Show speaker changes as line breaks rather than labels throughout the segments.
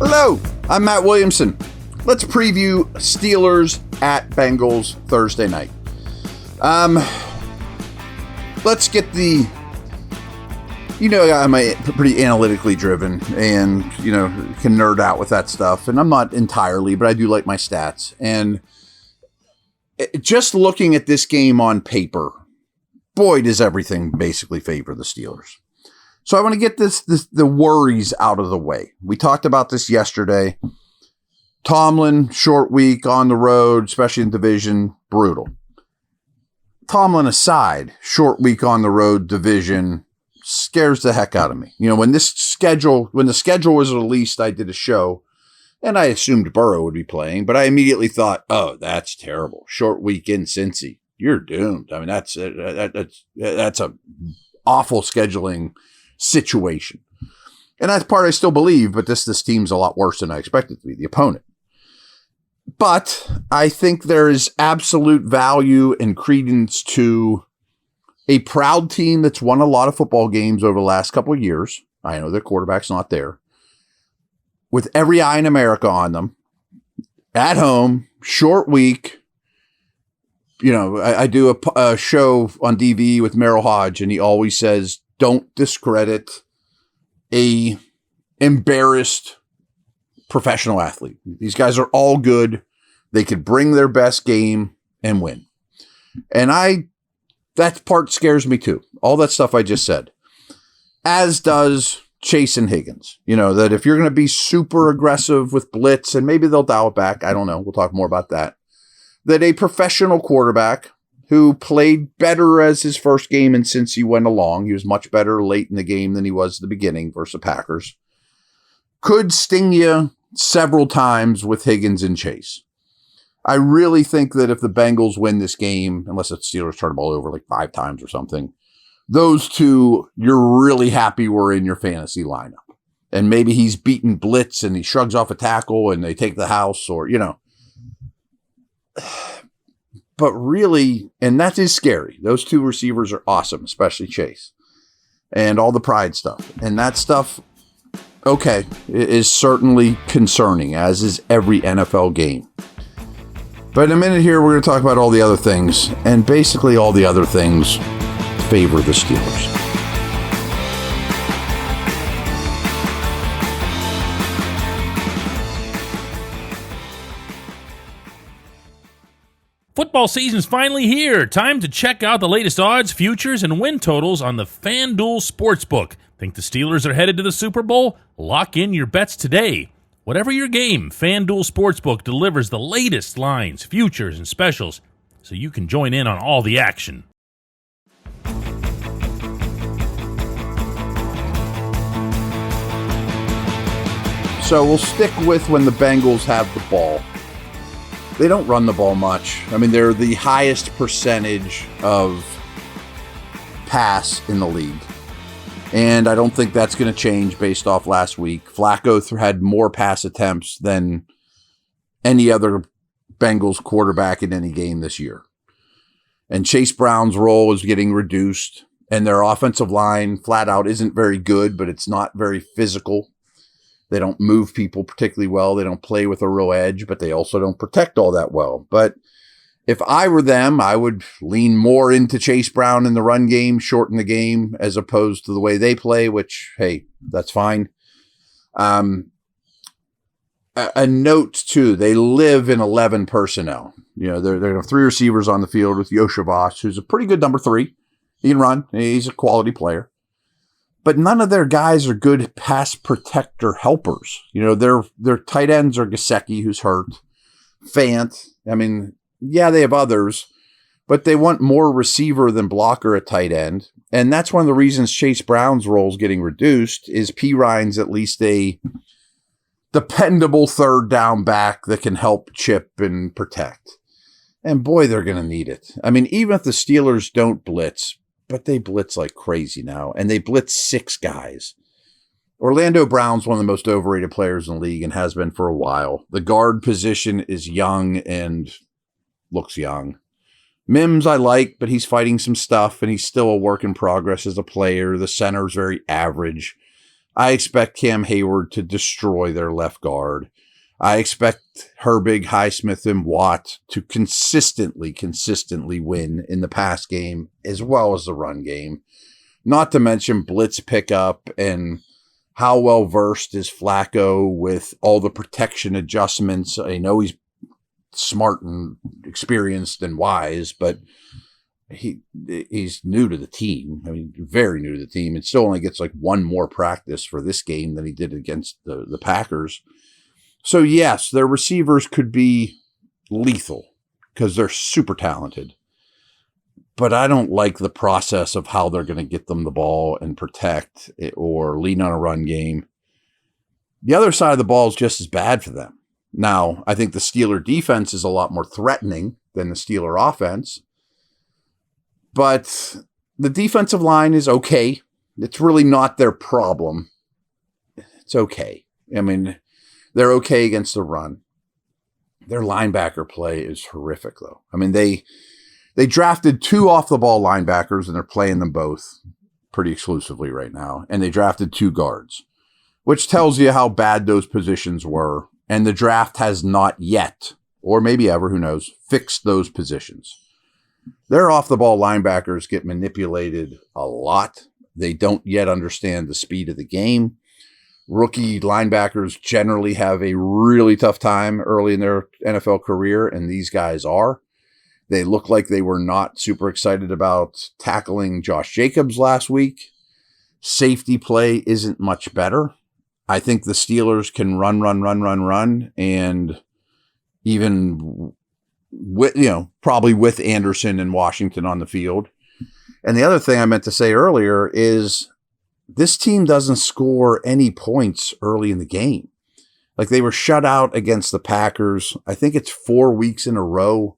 Hello, I'm Matt Williamson. Let's preview Steelers at Bengals Thursday night. Let's get I'm pretty analytically driven and, can nerd out with that stuff. And I'm not entirely, but I do like my stats. And just looking at this game on paper, boy, does everything basically favor the Steelers. So I want to get the worries out of the way. We talked about this yesterday. Tomlin, short week on the road, especially in division, brutal. Tomlin aside, short week on the road, division, scares the heck out of me. When the schedule was released, I did a show, and I assumed Burrow would be playing, but I immediately thought, oh, that's terrible. Short week in Cincy. You're doomed. I mean, that's a awful scheduling situation. And that's part I still believe, but this team's a lot worse than I expected to be, the opponent. But I think there is absolute value and credence to a proud team that's won a lot of football games over the last couple of years. I know their quarterback's not there. With every eye in America on them. At home, short week. I do a show on DV with Merrill Hodge, and he always says, don't discredit a embarrassed professional athlete. These guys are all good. They could bring their best game and win. And that part scares me too. All that stuff I just said. As does Chase and Higgins. That if you're going to be super aggressive with blitz, and maybe they'll dial it back. I don't know. We'll talk more about that. That a professional quarterback who played better as his first game, and since he went along, he was much better late in the game than he was at the beginning versus the Packers, could sting you several times with Higgins and Chase. I really think that if the Bengals win this game, unless the Steelers turn the ball over like 5 times or something, those two, you're really happy were in your fantasy lineup. And maybe he's beaten blitz and he shrugs off a tackle and they take the house, or, But really, and that is scary. Those two receivers are awesome, especially Chase. And all the pride stuff. And that stuff, okay, is certainly concerning, as is every NFL game. But in a minute here, we're going to talk about all the other things. And basically all the other things favor the Steelers.
Football season's finally here. Time to check out the latest odds, futures, and win totals on the FanDuel Sportsbook. Think the Steelers are headed to the Super Bowl? Lock in your bets today. Whatever your game, FanDuel Sportsbook delivers the latest lines, futures, and specials, so you can join in on all the action.
So we'll stick with when the Bengals have the ball. They don't run the ball much. I mean, they're the highest percentage of pass in the league. And I don't think that's going to change based off last week. Flacco had more pass attempts than any other Bengals quarterback in any game this year. And Chase Brown's role is getting reduced. And their offensive line flat out isn't very good, but it's not very physical. They don't move people particularly well. They don't play with a real edge, but they also don't protect all that well. But if I were them, I would lean more into Chase Brown in the run game, shorten the game, as opposed to the way they play, which, hey, that's fine. A note, too, they live in 11 personnel. There are 3 receivers on the field with Yoshivas, who's a pretty good number 3. He can run. He's a quality player. But none of their guys are good pass protector helpers. Their tight ends are Gesicki, who's hurt. Fant. I mean, yeah, they have others, but they want more receiver than blocker at tight end. And that's one of the reasons Chase Brown's role is getting reduced, is P. Ryan's at least a dependable third down back that can help chip and protect. And boy, they're going to need it. I mean, even if the Steelers don't blitz, but they blitz like crazy now, and they blitz 6 guys. Orlando Brown's one of the most overrated players in the league and has been for a while. The guard position is young and looks young. Mims I like, but he's fighting some stuff, and he's still a work in progress as a player. The center's very average. I expect Cam Hayward to destroy their left guard. I expect Herbig, Highsmith, and Watt to consistently win in the pass game as well as the run game. Not to mention blitz pickup and how well versed is Flacco with all the protection adjustments. I know he's smart and experienced and wise, but he's new to the team. I mean, very new to the team, and still only gets like one more practice for this game than he did against the Packers. So yes, their receivers could be lethal because they're super talented, but I don't like the process of how they're going to get them the ball and protect it or lean on a run game. The other side of the ball is just as bad for them. Now, I think the Steeler defense is a lot more threatening than the Steeler offense, but the defensive line is okay. It's really not their problem. It's okay. I mean, they're okay against the run. Their linebacker play is horrific, though. I mean, they drafted 2 off-the-ball linebackers, and they're playing them both pretty exclusively right now. And they drafted 2 guards, which tells you how bad those positions were. And the draft has not yet, or maybe ever, who knows, fixed those positions. Their off-the-ball linebackers get manipulated a lot. They don't yet understand the speed of the game. Rookie linebackers generally have a really tough time early in their NFL career, and these guys are. They look like they were not super excited about tackling Josh Jacobs last week. Safety play isn't much better. I think the Steelers can run, and even with, probably with Anderson and Washington on the field. And the other thing I meant to say earlier is this team doesn't score any points early in the game. Like, they were shut out against the Packers. I think it's 4 weeks in a row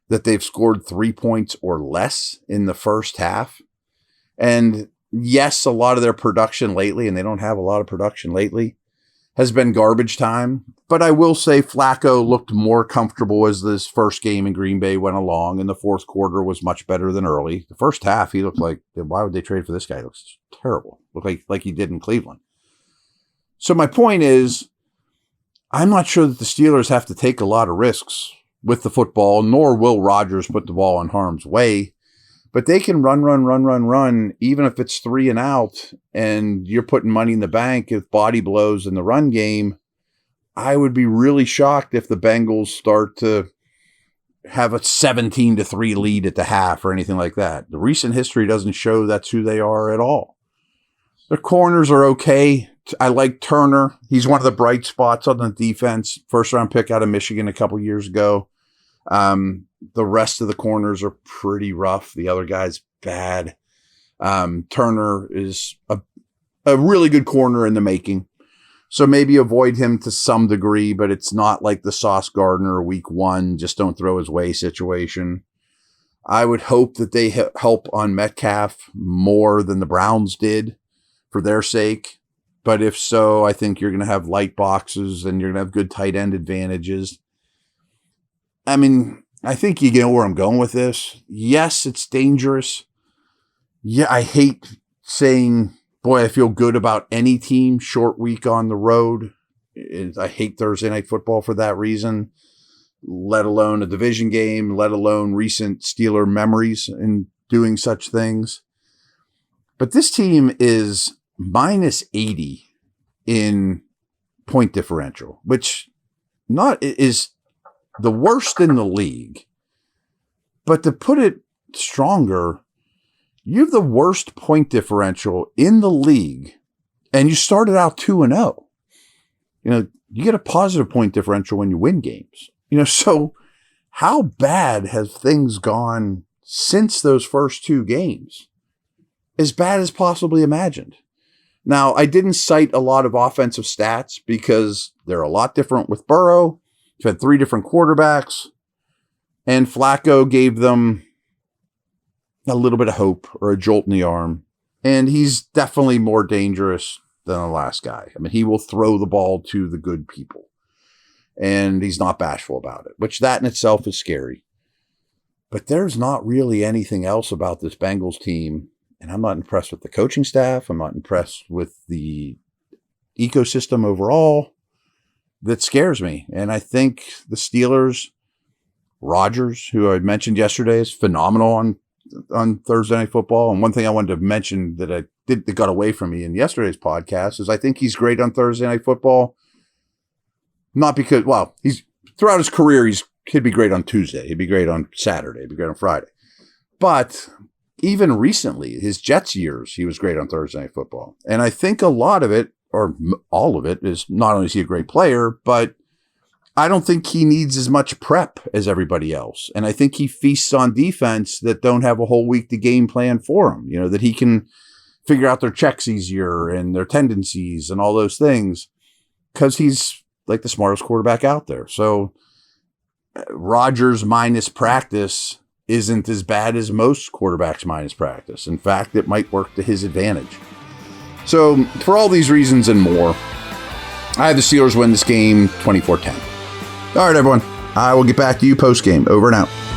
that they've scored 3 points or less in the first half. And yes, a lot of their production lately, and they don't have a lot of production lately, has been garbage time. But I will say Flacco looked more comfortable as this first game in Green Bay went along, and the fourth quarter was much better than early. The first half, he looked like, why would they trade for this guy? He looks terrible. Looked like he did in Cleveland. So my point is, I'm not sure that the Steelers have to take a lot of risks with the football, nor will Rodgers put the ball in harm's way. But they can run, even if it's 3 and out, and you're putting money in the bank if body blows in the run game. I would be really shocked if the Bengals start to have a 17-3 lead at the half or anything like that. The recent history doesn't show that's who they are at all. Their corners are okay. I like Turner. He's one of the bright spots on the defense. First round pick out of Michigan a couple years ago. The rest of the corners are pretty rough. The other guy's bad. Turner is a really good corner in the making. So maybe avoid him to some degree, but it's not like the Sauce Gardner week 1, just don't throw his way situation. I would hope that they help on Metcalf more than the Browns did for their sake. But if so, I think you're going to have light boxes and you're going to have good tight end advantages. I mean, I think you know where I'm going with this. Yes, it's dangerous. Yeah, I hate saying, boy, I feel good about any team short week on the road. I hate Thursday night football for that reason, let alone a division game, let alone recent Steeler memories in doing such things. But this team is minus 80 in point differential, which is the worst in the league. But to put it stronger, you have the worst point differential in the league, and you started out 2-0. You get a positive point differential when you win games. So how bad have things gone since those first 2 games? As bad as possibly imagined. Now, I didn't cite a lot of offensive stats because they're a lot different with Burrow. You've had 3 different quarterbacks, and Flacco gave them a little bit of hope or a jolt in the arm. And he's definitely more dangerous than the last guy. I mean, he will throw the ball to the good people, and he's not bashful about it, which that in itself is scary. But there's not really anything else about this Bengals team. And I'm not impressed with the coaching staff. I'm not impressed with the ecosystem overall that scares me. And I think the Steelers, Rodgers, who I mentioned yesterday, is phenomenal on Thursday Night Football. And one thing I wanted to mention that got away from me in yesterday's podcast is I think he's great on Thursday Night Football. Not because, he's throughout his career, he'd be great on Tuesday. He'd be great on Saturday. He'd be great on Friday. But even recently, his Jets years, he was great on Thursday Night Football. And I think a lot of it, or all of it, is not only is he a great player, but I don't think he needs as much prep as everybody else. And I think he feasts on defense that don't have a whole week to game plan for him, that he can figure out their checks easier and their tendencies and all those things because he's like the smartest quarterback out there. So Rodgers minus practice isn't as bad as most quarterbacks minus practice. In fact, it might work to his advantage. So for all these reasons and more, I have the Steelers win this game 24-10. All right, everyone. I will get back to you post-game. Over and out.